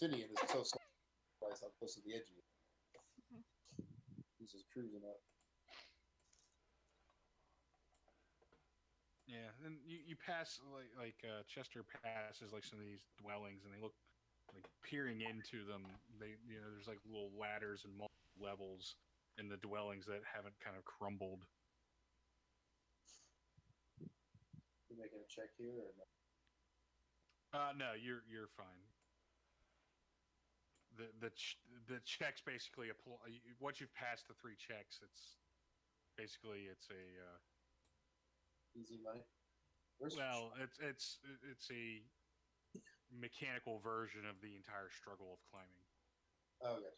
Finian is so small. Realize how close to the edge he is. He's just cruising up. Yeah, and you pass Chester passes like some of these dwellings, and they look like peering into them. There's like little ladders and multiple levels in the dwellings that haven't kind of crumbled. You making a check here or no? No, you're fine. The checks basically apply once you've passed the three checks. It's a Easy money. Where's well, it's a mechanical version of the entire struggle of climbing. oh, gotcha.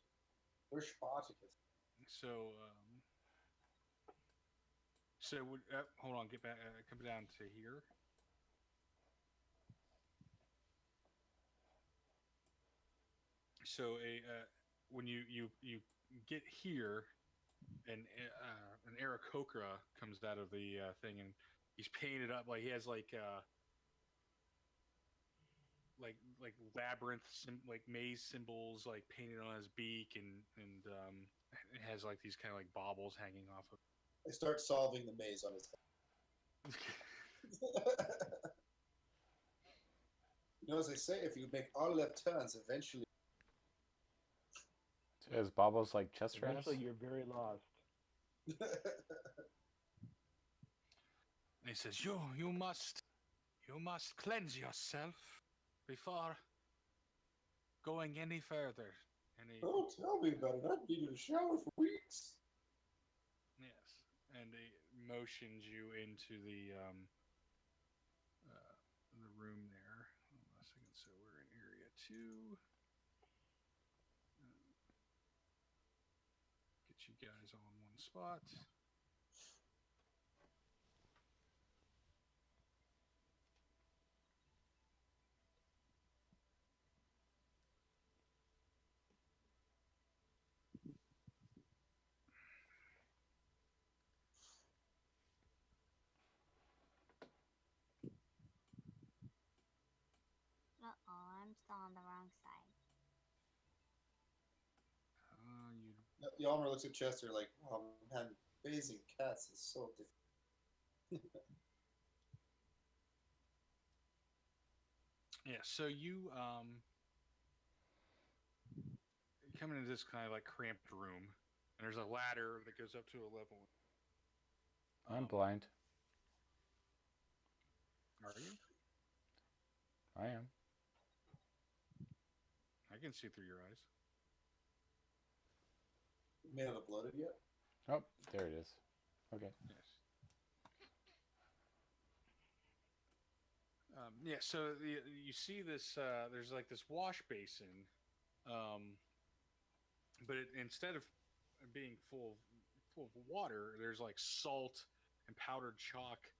Where's Spartacus? So hold on, get back, come down to here. So when you get here, and an Aarakocra comes out of the thing, and he's painted up like he has like labyrinth like maze symbols like painted on his beak, and it has like these kind of like baubles hanging off of. I start solving the maze on his head. As they say, if you make all left turns, eventually. So has Bobos like Chester has? Eventually, you're very lost. And he says, "You must cleanse yourself before going any further." And Don't tell me about it. I've needed a shower for weeks. yes, and he motions you into the room there. Hold on a second. So we're in area 2. Get you guys all in one spot. Uh-oh, I'm still on the wrong side. Yalmer looks at Chester like, oh man, raising cats is so difficult. Yeah, so you come into this kind of like cramped room, and there's a ladder that goes up to a level. I'm blind. Are you? I am. I can see through your eyes. May not have bloated yet. Oh, there it is. Okay. Yes. Yeah, so you see this, there's like this wash basin, but instead of being full of water, there's like salt and powdered chalk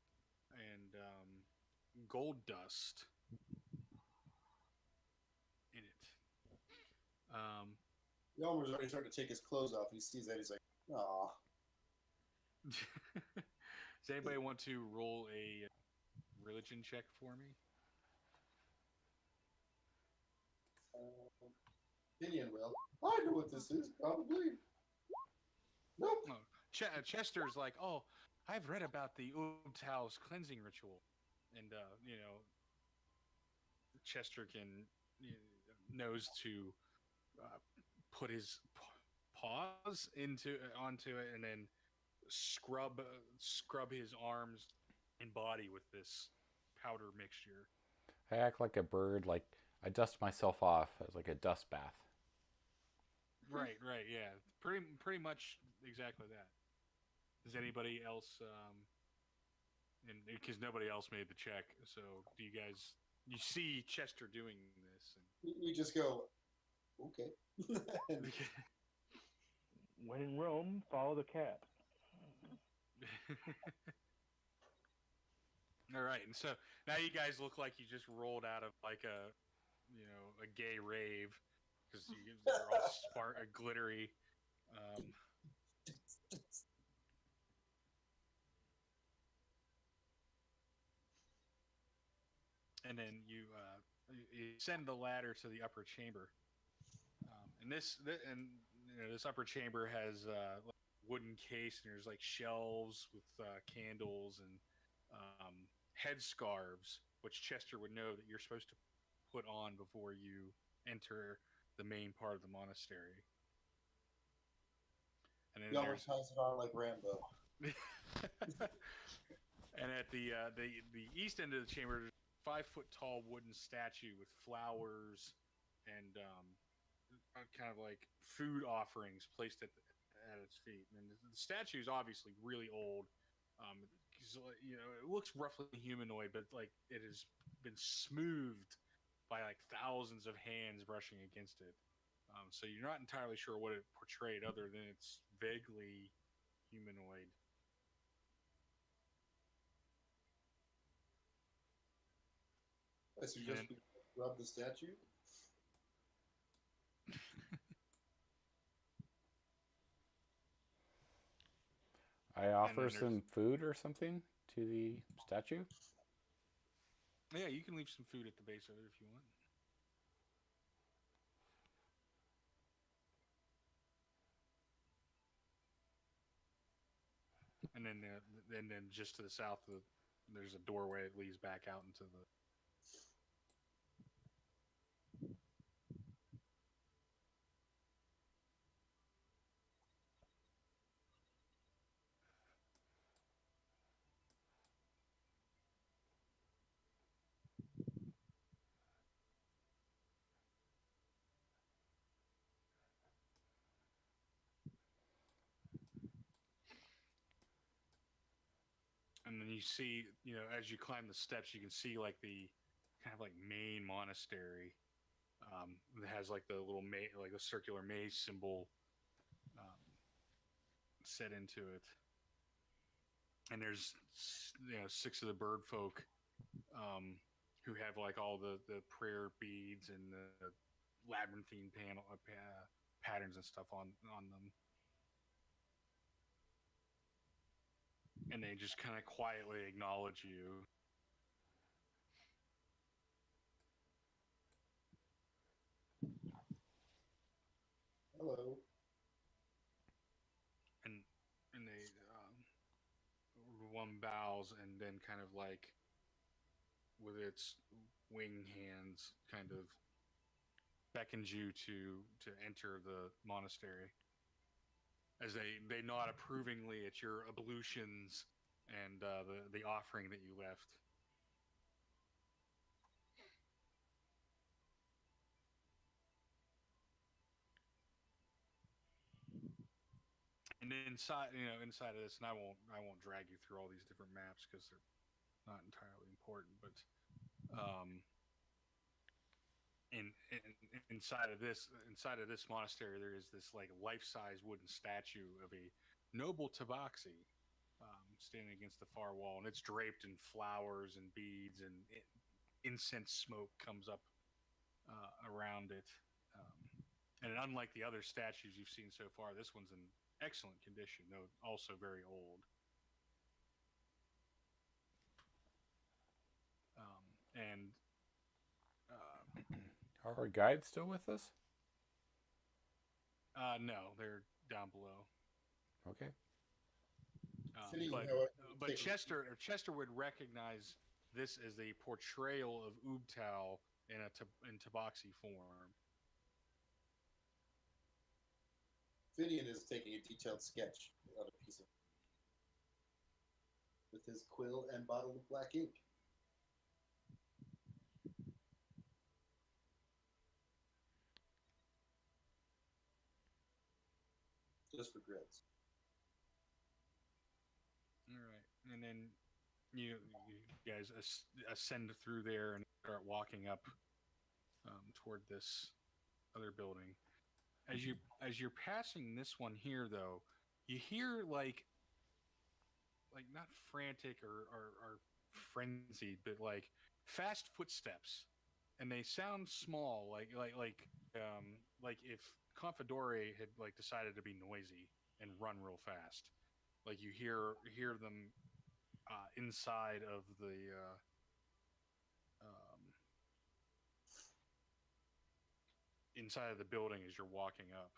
and gold dust in it. Yalmer's already starting to take his clothes off. He sees that. He's like, aw. Does anybody want to roll a religion check for me? Finian will. I know what this is, probably. Nope. Oh, Chester's like, oh, I've read about the Ubtau's cleansing ritual, and Chester knows to put his paws onto it, and then scrub his arms and body with this powder mixture. I act like a bird, like I dust myself off as like a dust bath. Right, yeah, pretty much exactly that. Does anybody else? And because nobody else made the check, so do you guys? You see Chester doing this, and We just go, okay. When in Rome, follow the cat. All right, and so now you guys look like you just rolled out of like a gay rave, because they're all glittery. And then you send the ladder to the upper chamber. And this upper chamber has like wooden case, and there's like shelves with candles and headscarves, which Chester would know that you're supposed to put on before you enter the main part of the monastery. And then Yelmer ties it on like Rambo. and at the east end of the chamber, there's a 5 foot tall wooden statue with flowers and kind of like food offerings placed at its feet. And the statue is obviously really old. It looks roughly humanoid, but like it has been smoothed by like thousands of hands brushing against it. So you're not entirely sure what it portrayed, other than it's vaguely humanoid. So you just rub the statue? I offer some food or something to the statue. Yeah, you can leave some food at the base of it if you want. And then just to the south, there's a doorway that leads back out into the. And then you see, as you climb the steps, you can see like the kind of like main monastery that has like the little like a circular maze symbol set into it. And there's 6 of the bird folk who have like all the prayer beads and the labyrinthine patterns and stuff on them. And they just kind of quietly acknowledge you. Hello. And they one bows and then kind of like with its wing hands kind of beckons you to enter the monastery. As they nod approvingly at your ablutions and the offering that you left. And inside of this, and I won't drag you through all these different maps because they're not entirely important, but inside of this monastery, there is this like life-size wooden statue of a noble tabaxi standing against the far wall, and it's draped in flowers and beads, and incense smoke comes up around it. And unlike the other statues you've seen so far, this one's in excellent condition, though also very old. Are our guides still with us? No, they're down below. Okay. But Chester would recognize this as a portrayal of Ubtao in Tabaxi form. Finian is taking a detailed sketch on a piece of with his quill and bottle of black ink. Just for grins. All right, and then you guys ascend through there and start walking up toward this other building. As you're passing this one here, though, you hear like not frantic or frenzied, but like fast footsteps, and they sound small, like if Confidore had like decided to be noisy and run real fast. Like you hear them inside of the inside of the building as you're walking up.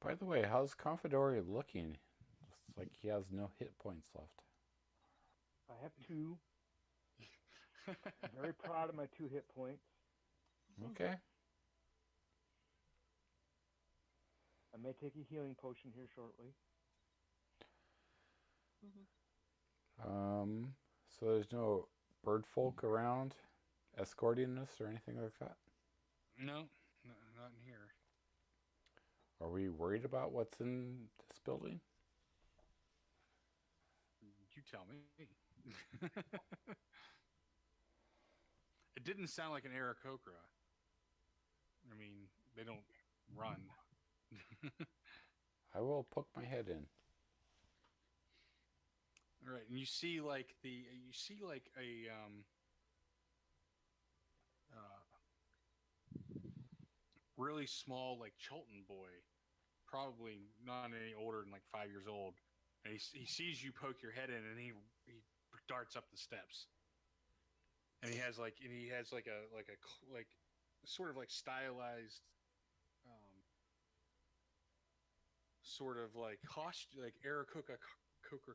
By the way, how's Confidori looking? Looks like he has no hit points left. I have 2. I'm very proud of my 2 hit points. Okay. I may take a healing potion here shortly. So there's no bird folk around escorting us or anything like that? No, not in here. Are we worried about what's in this building? You tell me. It didn't sound like an Aarakocra. I mean, they don't run. I will poke my head in. All right, and you see like a really small like Chulton boy, probably not any older than like 5 years old, and he sees you poke your head in, and he darts up the steps, and he has like a sort of like stylized sort of like Aarakocra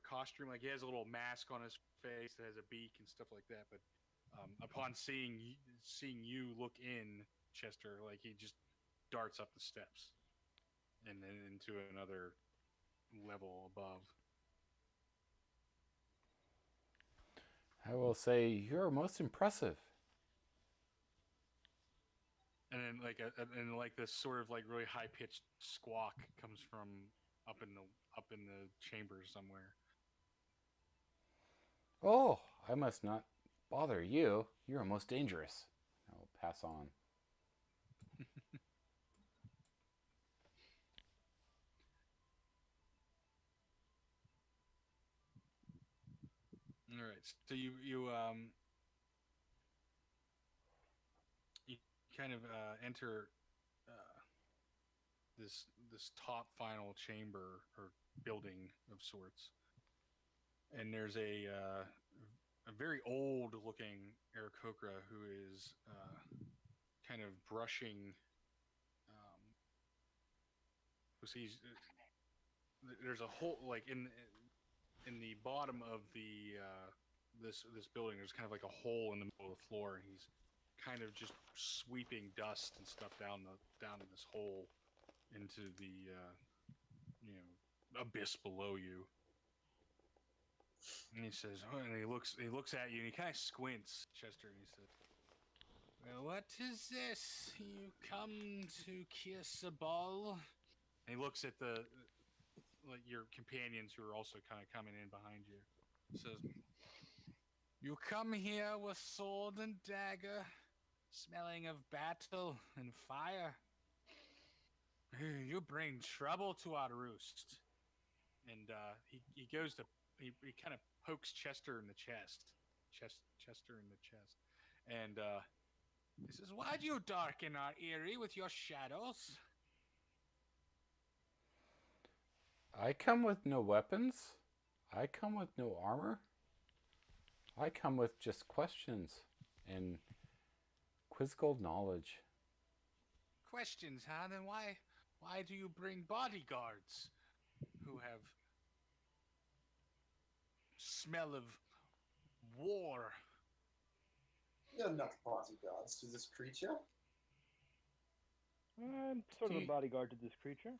costume. Like he has a little mask on his face that has a beak and stuff like that. But upon seeing you look in, Chester, like he just darts up the steps and then into another level above. I will say you're most impressive. And then like this sort of like really high pitched squawk comes from up in the chamber somewhere. Oh, I must not bother you. You're most dangerous. I will pass on. All right, so you kind of enter this top final chamber or building of sorts, and there's a very old looking Aarakocra who is kind of brushing. He's there's a hole like in the bottom of the this building. There's kind of like a hole in the middle of the floor, and he's kind of just sweeping dust and stuff down in this hole into the abyss below you. And he says, oh, and he looks at you, and he kind of squints, Chester, and he says, "Well, what is this? You come to kiss a ball?" And he looks at like your companions who are also kind of coming in behind you. He says, "You come here with sword and dagger, smelling of battle and fire. You bring trouble to our roost." And he goes to he kind of pokes Chester in the chest, Chester in the chest, and he says, "Why do you darken our eyrie with your shadows?" I come with no weapons. I come with no armor. I come with just questions and quizzical knowledge. Questions, huh? Then why do you bring bodyguards who have smell of war? You're not bodyguards to this creature. I'm sort of a bodyguard to this creature.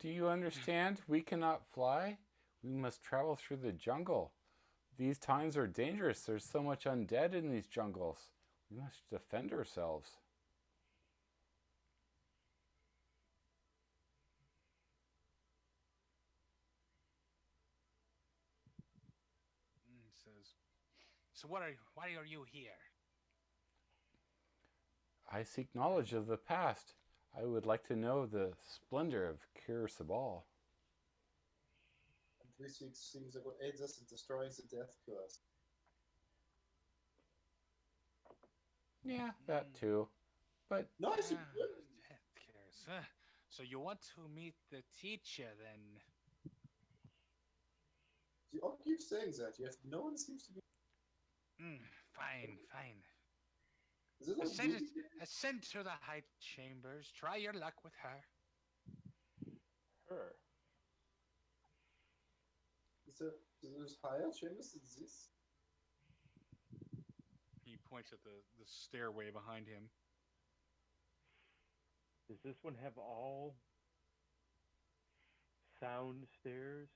Do you understand? We cannot fly. We must travel through the jungle. These times are dangerous. There's so much undead in these jungles. We must defend ourselves. He says, "So why are you here?" I seek knowledge of the past. I would like to know the splendor of Kir Sabal. And this seems like what aids us in destroying the death curse. Yeah, that too. But Nice. Death cares. So you want to meet the teacher then? You all keep saying that, yet no one seems to be. Fine, fine. Is it like Ascend to the high chambers. Try your luck with her. Her. There's higher chambers than this? He points at the stairway behind him. Does this one have all sound stairs?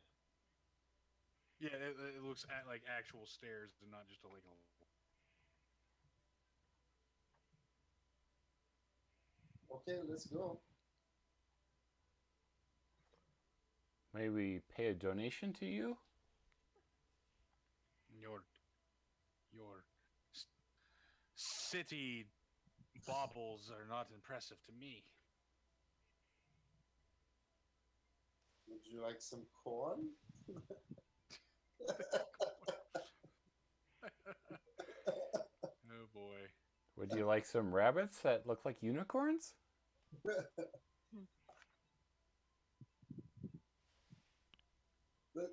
Yeah, it looks at like actual stairs and not just like a. Okay, let's go. May we pay a donation to you? Your city baubles are not impressive to me. Would you like some corn? Oh boy. Would you like some rabbits that look like unicorns?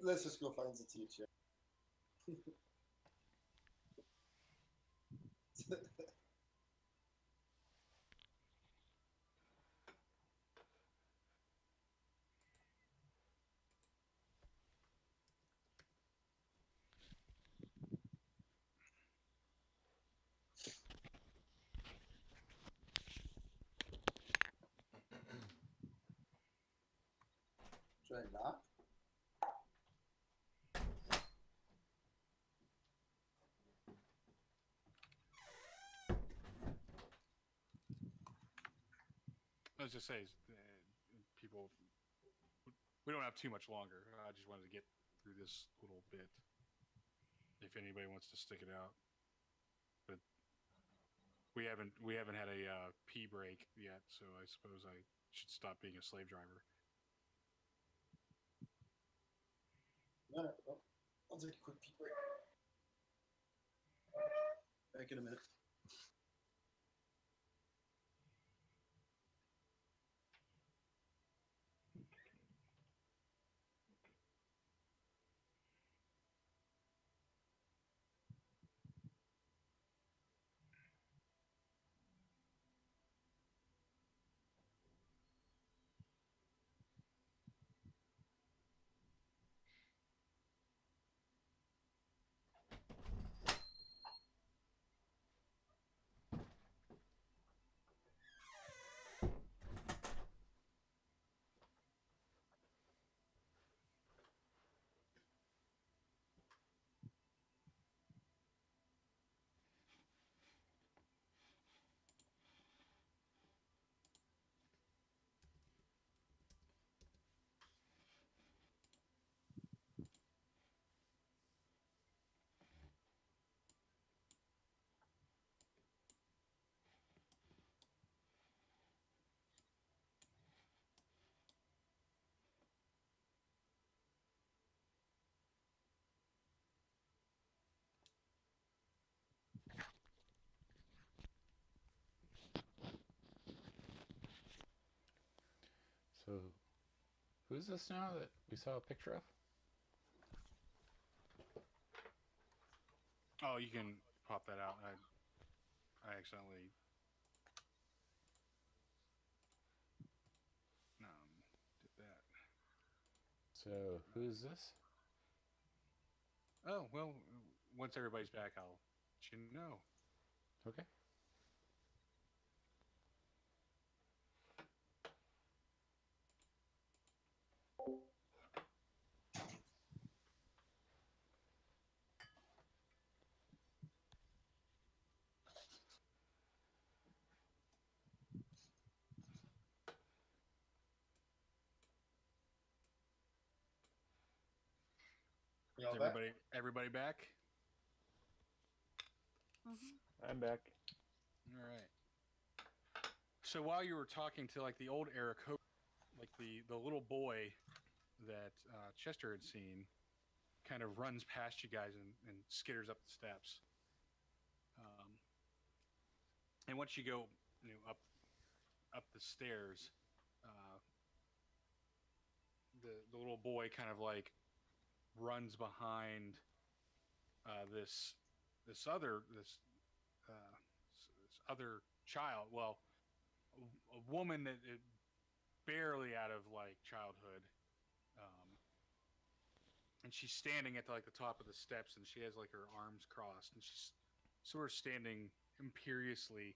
Let's just go find the teacher. Should I knock? I was just saying, people. We don't have too much longer. I just wanted to get through this little bit. If anybody wants to stick it out, but we haven't had a pee break yet, so I suppose I should stop being a slave driver. No, I'll take a quick pee break. Back in a minute. So, who's this now that we saw a picture of? Oh, you can pop that out. I accidentally did that. So, who's this? Oh well, once everybody's back, I'll let you know. Okay. You Is all back? everybody back? I'm back. All right. So while you were talking to like the old Eric, like the little boy that Chester had seen, kind of runs past you guys and skitters up the steps. And once you go, up the stairs, the little boy kind of like runs behind this this other this this other child. Well, a woman that barely out of like childhood, um, and she's standing at like the top of the steps, and she has like her arms crossed, and she's sort of standing imperiously.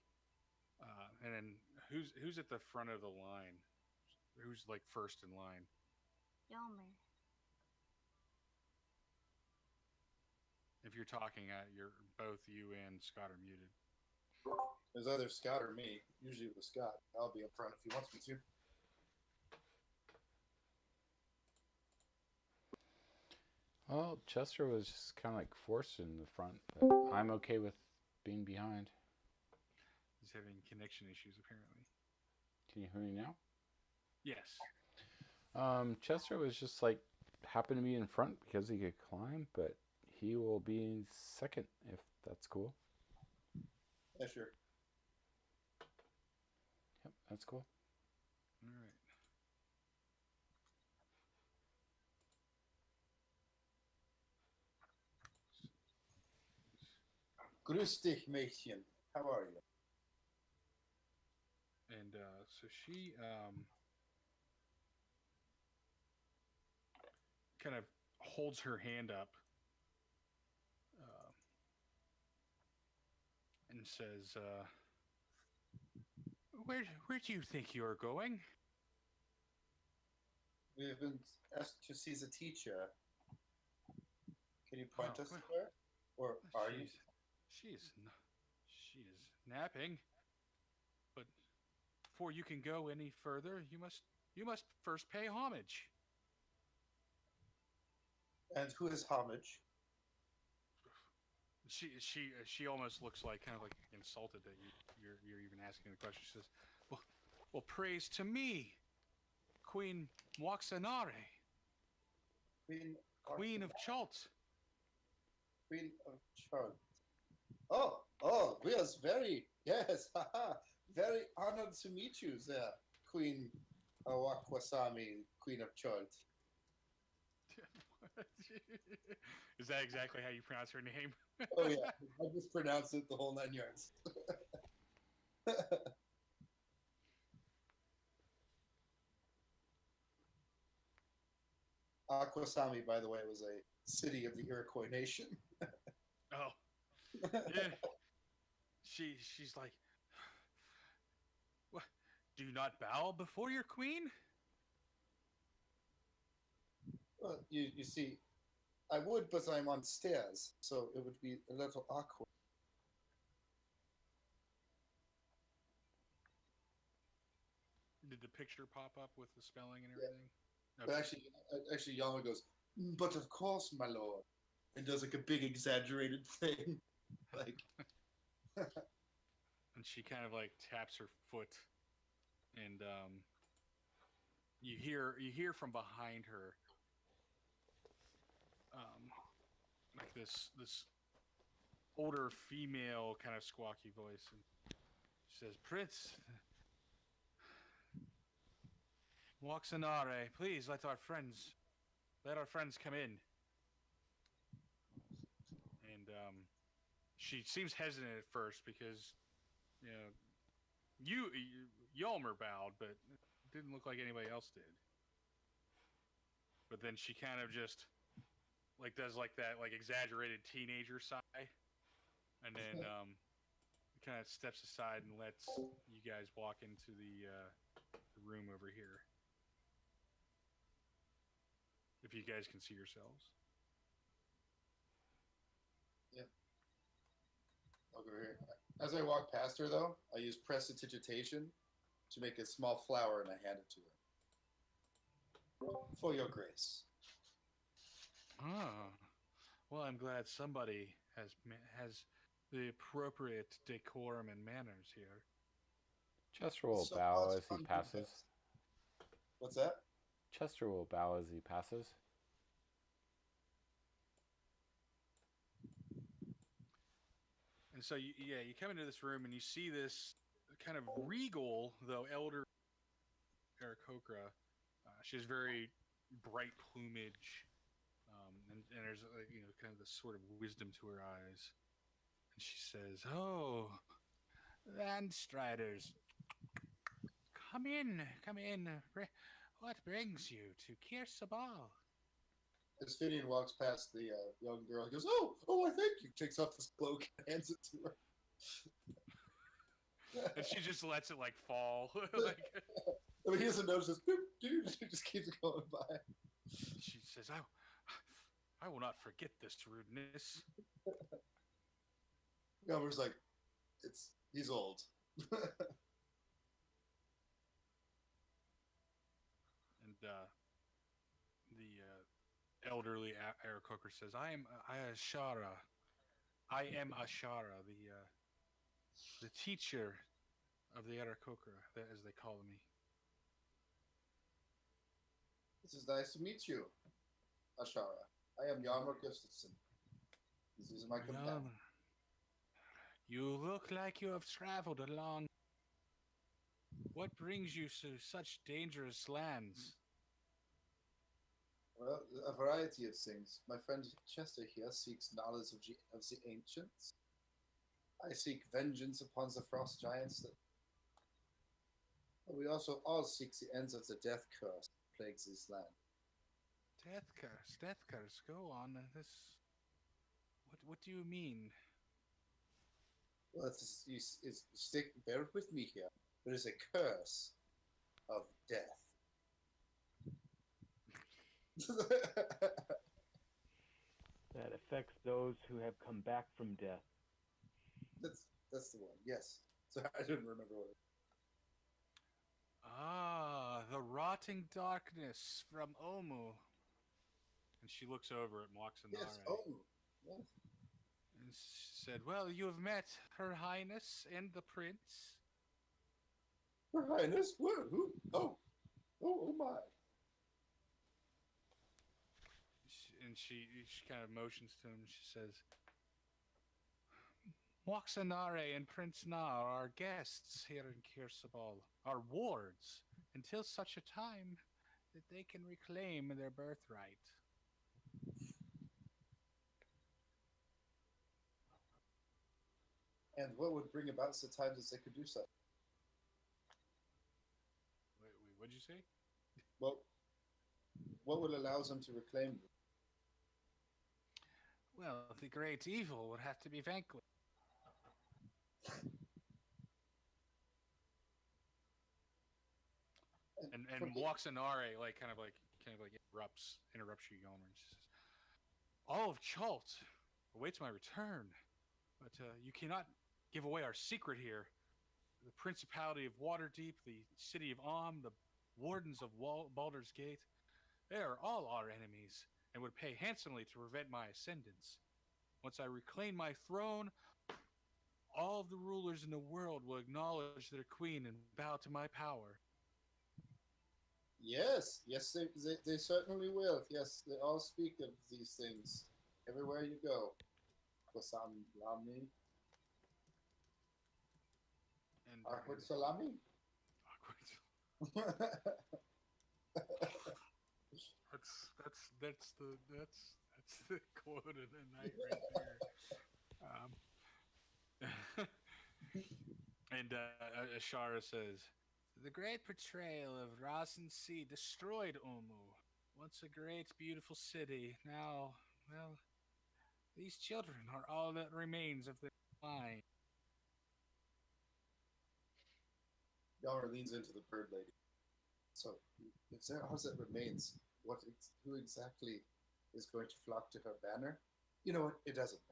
And then who's at the front of the line? Who's like first in line? Yelmer. If you're talking, you're both you and Scott are muted. There's either Scott or me. Usually with Scott. I'll be up front if he wants me to. Well, Chester was just kind of like forced in the front, but I'm okay with being behind. He's having connection issues apparently. Can you hear me now? Yes. Chester was just like happened to be in front because he could climb, but he will be in second if that's cool. Yeah, sure. Yep, that's cool. All right. Grüß dich, Mädchen. How are you? And so she kind of holds her hand up and says, where do you think you're going? We have been asked to see the teacher. Can you point Oh, us well, there? Or are you? She is napping. But before you can go any further, you must first pay homage. And who is homage? She almost looks like kind of like insulted that you're even asking the question. She says, well, praise to me, Queen Moxanare, Queen of Chult. Queen of Chult. We are yes, haha, very honored to meet you there, Queen Awakwasami, Queen of Chult. Is that exactly how you pronounce her name? Oh yeah, I just pronounced it the whole 9 yards. Akwesasne, by the way, was a city of the Iroquois nation. Oh, yeah. She's like, what? Do you not bow before your queen? Well, you see, I would, but I'm on stairs, so it would be a little awkward. Did the picture pop up with the spelling and Yeah. everything? But actually, Yama goes, but of course, my lord, and does like a big exaggerated thing, like. And she kind of like taps her foot, and you hear from behind her, like this older female kind of squawky voice, and she says, "Prince, Moxanare, please let our friends come in." And she seems hesitant at first because, you know, Yalmer bowed, but it didn't look like anybody else did. But then she kind of just like does like that like exaggerated teenager sigh, and then kind of steps aside and lets you guys walk into the room over here. If you guys can see yourselves. Yeah. I'll go here. As I walk past her, though, I use prestidigitation to make a small flower and I hand it to her. For your grace. Ah, well, I'm glad somebody has the appropriate decorum and manners here. Chester will So bow much as he fun passes. because- What's that? Chester will bow as he passes. And so, you come into this room and you see this kind of regal, though elder Aarakocra. She has very bright plumage, and and there's kind of this sort of wisdom to her eyes, and she says, "Oh, Landstriders, come in, come in. What brings you to Kirsabal?" As Finian walks past the young girl, he goes, "Oh, I thank you." Takes off his cloak and hands it to her. And she just lets it like fall. Like, I mean, he doesn't notice this. Boop, dude, he just keeps going by. she says, I will not forget this rudeness. Gomer's like, he's old. And the elderly Aarakocra says, I am Ashara. I am Ashara, the teacher of the Aarakocra, as they call me. This is nice to meet you, Ashara. I am Yarmar Gustafson. This is my companion. You look like you have traveled a long. What brings you to such dangerous lands? Well, a variety of things. My friend Chester here seeks knowledge of the ancients. I seek vengeance upon the frost giants. We also all seek the ends of the death curse that plagues this land. Death curse. Go on. What do you mean? Well, bear with me here. There is a curse of death. That affects those who have come back from death. That's the one. Yes. So I didn't remember what. The rotting darkness from Omu. And she looks over at Moxanare. Yes, Omu. Yes. And said, "Well, you have met Her Highness and the Prince." Her Highness? What? Who? Oh my. And she kind of motions to him. She says, Moxanare and Prince Nar are guests here in Kirsabal, are wards, until such a time that they can reclaim their birthright. And what would bring about the time that they could do so? Wait, what'd you say? Well, what would allow them to reclaim them? Well, the great evil would have to be vanquished. And Moxanare interrupts you, Gomer, and she says, "All of Chalt awaits my return, but you cannot give away our secret here. The Principality of Waterdeep, the City of the Wardens of Baldur's Gate, they are all our enemies and would pay handsomely to prevent my ascendance. Once I reclaim my throne, all of the rulers in the world will acknowledge their queen and bow to my power." Yes, they certainly will. Yes, they all speak of these things everywhere you go. Quasam Lamni. And Awkward Salami? That's the quote of the night right there. And Ashara says, "The great betrayal of Rasen Sea destroyed Omu, once a great, beautiful city. Now, well, these children are all that remains of their line." Yara leans into the bird lady. So, if there all that remains, who exactly is going to flock to her banner? You know what? It doesn't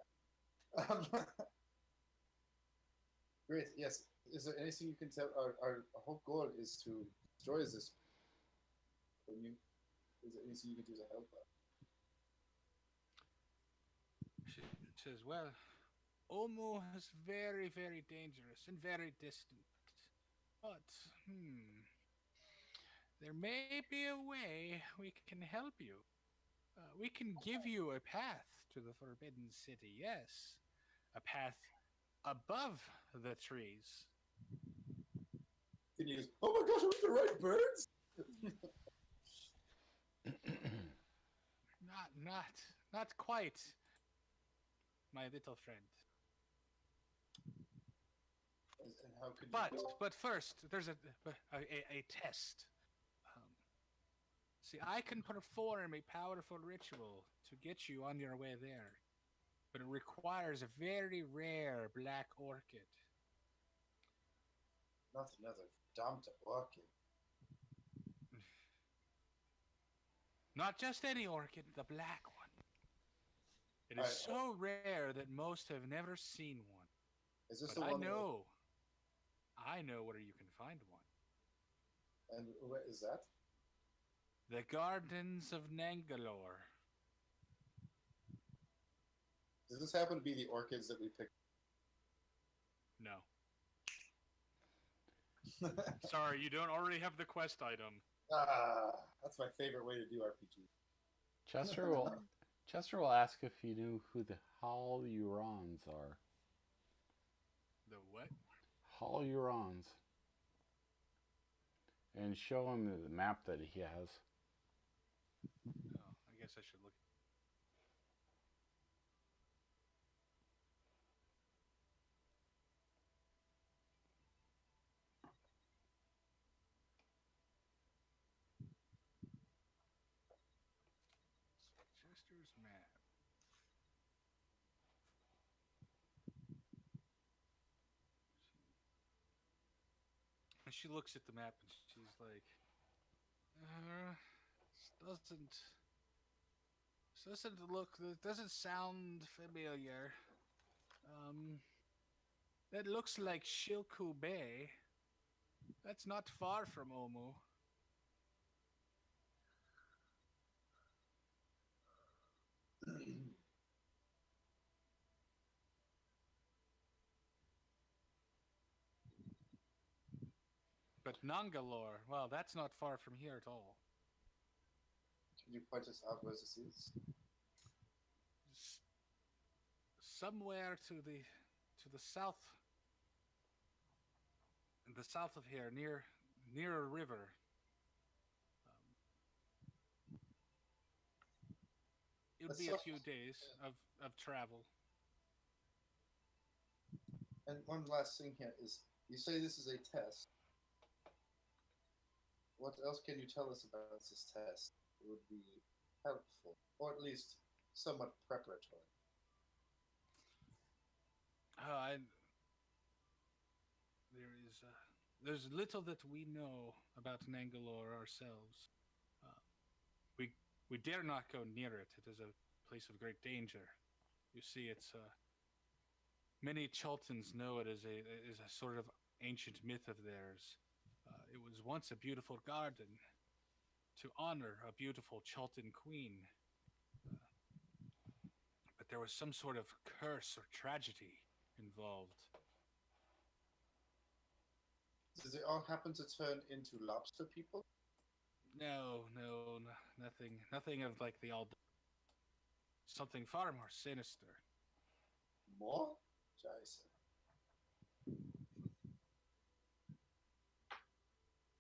matter. Great. Yes. Is there anything you can tell? Our whole goal is to destroy this. Is there anything you can do to help us? She says, "Well, Omu is very, very dangerous and very distant. But, there may be a way we can help you. We can give you a path to the Forbidden City, yes. A path above the trees." And he goes, "Oh my gosh, are we the right birds?" Not quite, my little friend. And how could you... But first, there's a test. Um, See, I can perform a powerful ritual to get you on your way there, but it requires a very rare black orchid. Not another dumped orchid. Not just any orchid, the black one. It is so rare that most have never seen one. Is this But the I one? know where you can find one. And where is that? The Gardens of Nangalore. Does this happen to be the orchids that we picked? No. Sorry, you don't already have the quest item. That's my favorite way to do RPG. Chester will ask if he knew who the Halurons are. The what? Halurons. And show him the map that he has. Oh, I guess I should look. Chester's map. And she looks at the map and she's like, this doesn't sound familiar. That looks like Shilku Bay. That's not far from Omu. But Nangalore, well, that's not far from here at all. Can you point us out where this is? Somewhere to the south, in the south of here, near a river. It would be a few days of travel. And one last thing here is, you say this is a test. What else can you tell us about this test? It would be helpful, or at least somewhat preparatory. There's little that we know about Nangalore ourselves. We dare not go near it. It is a place of great danger. You see, it's many Chultans know it as a sort of ancient myth of theirs. It was once a beautiful garden to honor a beautiful Chultan queen. But there was some sort of curse or tragedy involved. Does it all happen to turn into lobster people? No, nothing of like the old. Something far more sinister. More? Jason.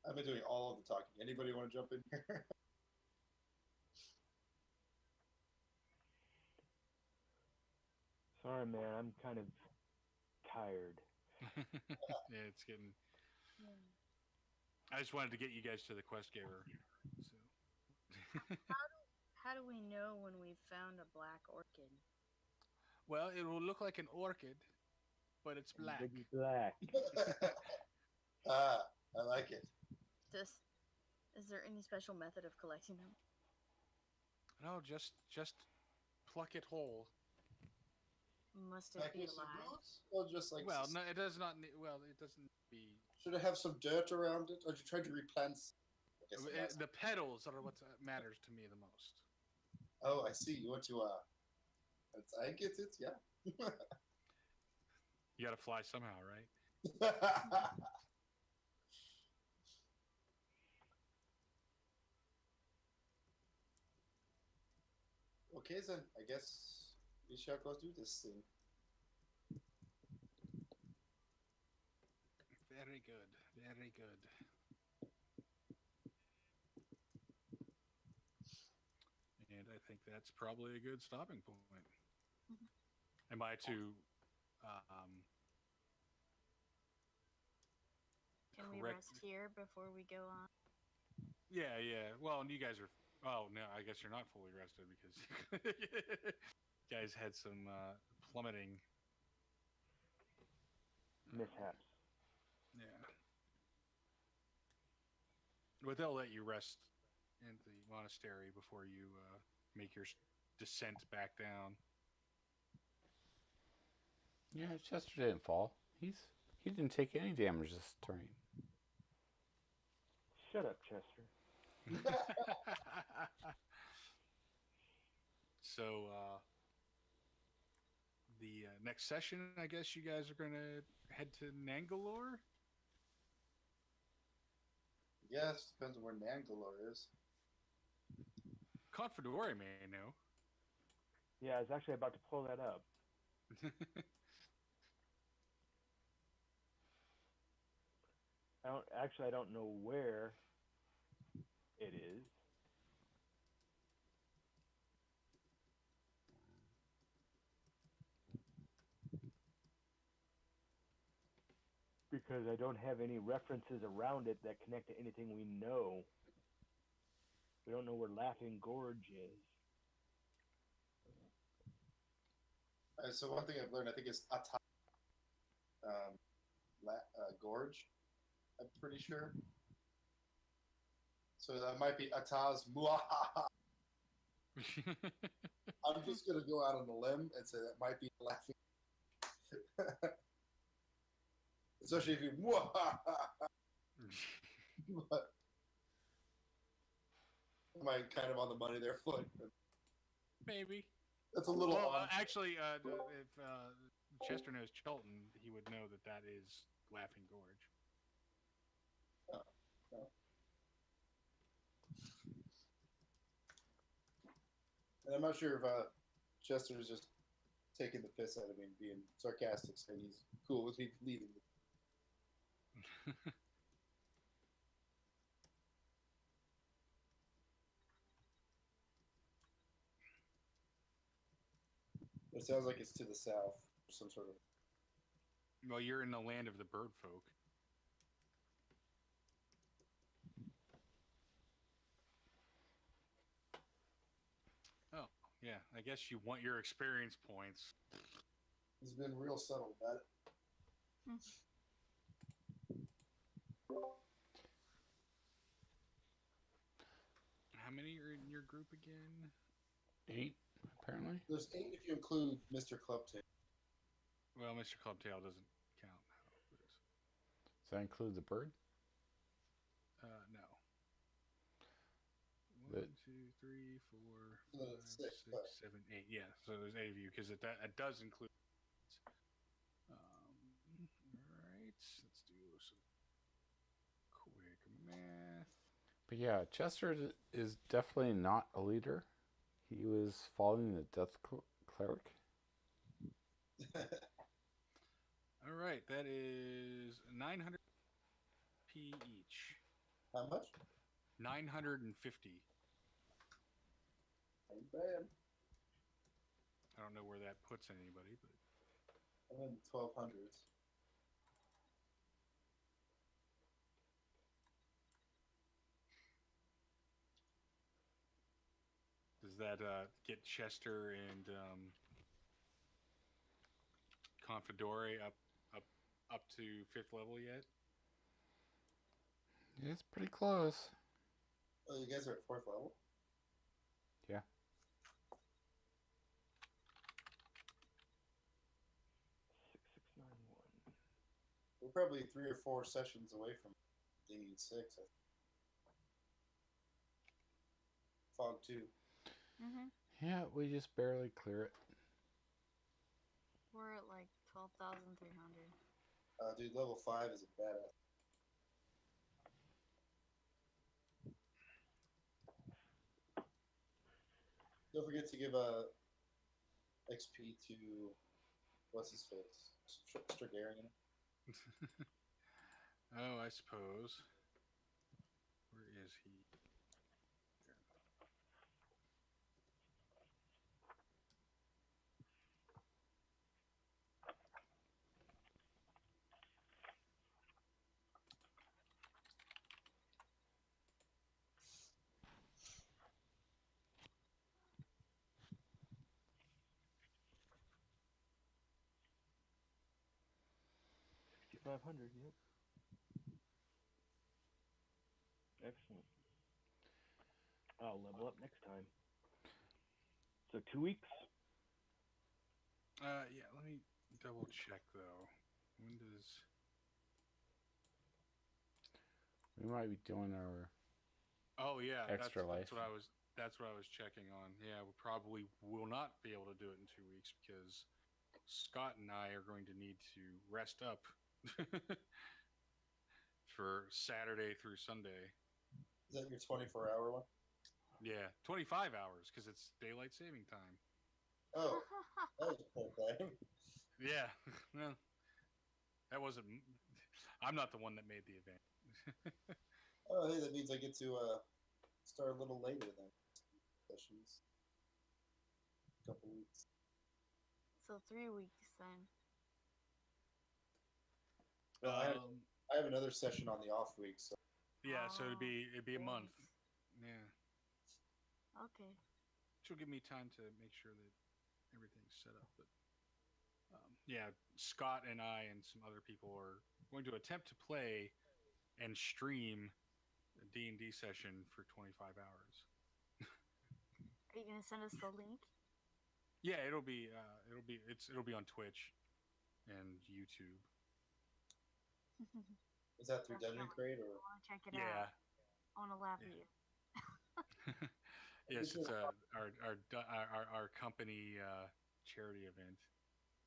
I've been doing all of the talking. Anybody want to jump in here? Sorry, man. I'm kind of tired. Yeah, it's getting. I just wanted to get you guys to the quest giver. So. How do we know when we've found a black orchid? Well, it will look like an orchid, but it's black. Big black. I like it. Is there any special method of collecting them? No, just pluck it whole. Must it Like be it's the alive? roots, or just like... Well, no, it does not. Well, it doesn't be. Should it have some dirt around it, or did you try to replant? The petals are what matters to me the most. Oh, I see. You want to I get it. Yeah. You got to fly somehow, right? Okay, then I guess we shall go do this thing. Very good. Very good. And I think think that's probably a good stopping point. Mhm. Am I to um, Can we correct? rest here before we go on? Yeah, yeah. Well, and you guys are. Oh no, I guess you're not fully rested because you guys had some plummeting. Mishaps. Yeah. But they'll let you rest in the monastery before you make your descent back down. Yeah, Chester didn't fall. He didn't take any damage this turn. Shut up, Chester. So the next session, I guess you guys are gonna head to Nangalore. Yes, depends on where Nangalore is. Confidore may know. Yeah, I was actually about to pull that up. I don't know where it is. Because I don't have any references around it that connect to anything we know. We don't know where Laughing Gorge is. So one thing I've learned, I think, is Ata Gorge. I'm pretty sure. So that might be Ata's Muahaha. I'm just gonna go out on a limb and say that might be laughing. Especially if you Muahaha. But am I kind of on the money there, Floyd? Maybe. That's a little. Well, odd. actually, if Chester knows Chilton, he would know that that is Laughing Gorge. And I'm not sure if Chester's just taking the piss out of me and being sarcastic, saying he's cool with me leaving. It sounds like it's to the south, some sort of. Well, you're in the land of the bird folk. Oh, yeah. I guess you want your experience points. He's been real subtle about it. How many are in your group again? 8, apparently. There's 8 if you include Mr. Clubtail. Well, Mr. Clubtail doesn't count. Does that include the bird? No. The- 1, 2, 3, 4, No, 5, it's 6, 6, 7, 8. Yeah, so there's 8 of you because it does include. All right, let's do some quick math. But yeah, Chester is definitely not a leader. He was following the death cleric. All right, that is 900 P each. How much? 950. Ain't bad. I don't know where that puts anybody, but I'm in the 1200s. does that get Chester and Confidore up to 5th level yet? It's pretty close. Oh, you guys are at 4th level? Yeah. We're probably 3 or 4 sessions away from the 6. I think. Fog 2. Mm-hmm. Yeah, we just barely clear it. We're at like 12,300. Dude, level 5 is a badass. Don't forget to give a XP to what's his face, Strigarian. Oh, I suppose. Where is he? 500. Yep. Excellent. I'll level up next time. So 2 weeks. Yeah. Let me double check though. When does? We might be doing our Oh yeah, Extra that's life. what I was. That's what I was checking on. Yeah, we probably will not be able to do it in 2 weeks because Scott and I are going to need to rest up for Saturday through Sunday. Is that your 24-hour one? Yeah, 25 hours because it's daylight saving time. Oh, that was a cool thing. Yeah, well, that wasn't. I'm not the one that made the event. Oh, hey, that means I get to start a little later then. Sessions. A couple weeks. So 3 weeks then. I have another session on the off week, so Yeah, so it'd be a 4 month. weeks. Yeah, Okay. which will give me time to make sure that everything's set up. But yeah, Scott and I and some other people are going to attempt to play and stream a D&D session for 25 hours. Are you gonna send us the link? Yeah, it'll be on Twitch and YouTube. is that through Definitely. Dungeon Crate or? I want to check it Yeah. out. I want to laugh at Yeah. you. Yes, it's our company charity event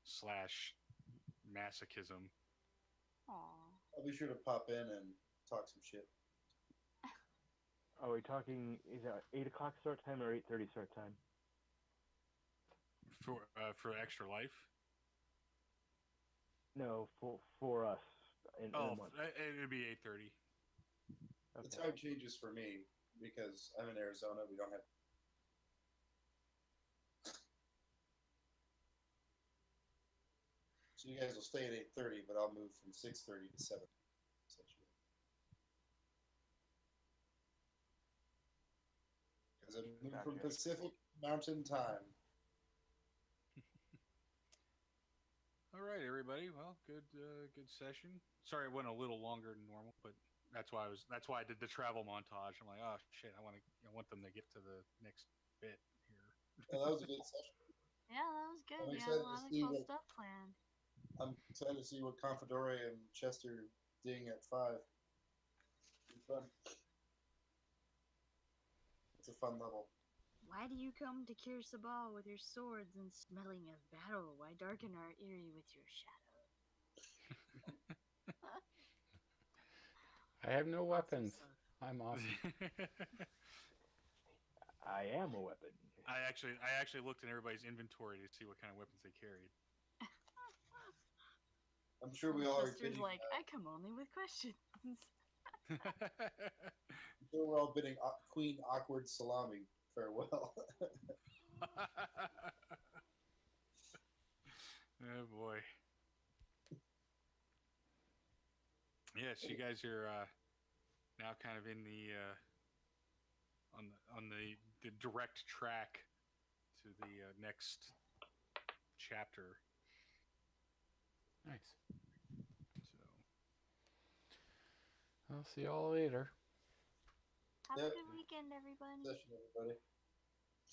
/ masochism. Aw. I'll be sure to pop in and talk some shit. Are we talking? Is it 8 o'clock start time or 8:30 start time? For Extra Life. No, for us in a month. It'd be 8:30. The Okay. time changes for me because I'm in Arizona. We don't have. So you guys will stay at 8:30, but I'll move from 6:30 to 7. Essentially. Because I'm moving from Gotcha. Pacific Mountain Time. All right, everybody. Well, good session. Sorry, it went a little longer than normal, but that's why I did the travel montage. I'm like, oh shit, I want them to get to the next bit here. Oh, that was a good session. Yeah, that was good. I'm You excited had a to lot of see cool what- stuff planned. I'm excited to see what Confidore and Chester ding at 5. It's fun. It's a fun level. Why do you come to Kir Sabal with your swords and smelling of battle? Why darken our eyrie with your shadow? I have no Awesome weapons. stuff. I'm awesome. I am a weapon. I actually looked in everybody's inventory to see what kind of weapons they carried. I'm sure we all are Chester's bidding. like, I come only with questions. I'm sure we're all bidding Queen Awkward Salami farewell. Oh boy. Yes, you guys are now kind of in the on the direct track to the next chapter. Nice. So I'll see y'all later. Have Yep. a good weekend, everybody. Session, everybody.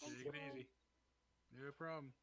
Thank take it you. easy. No problem.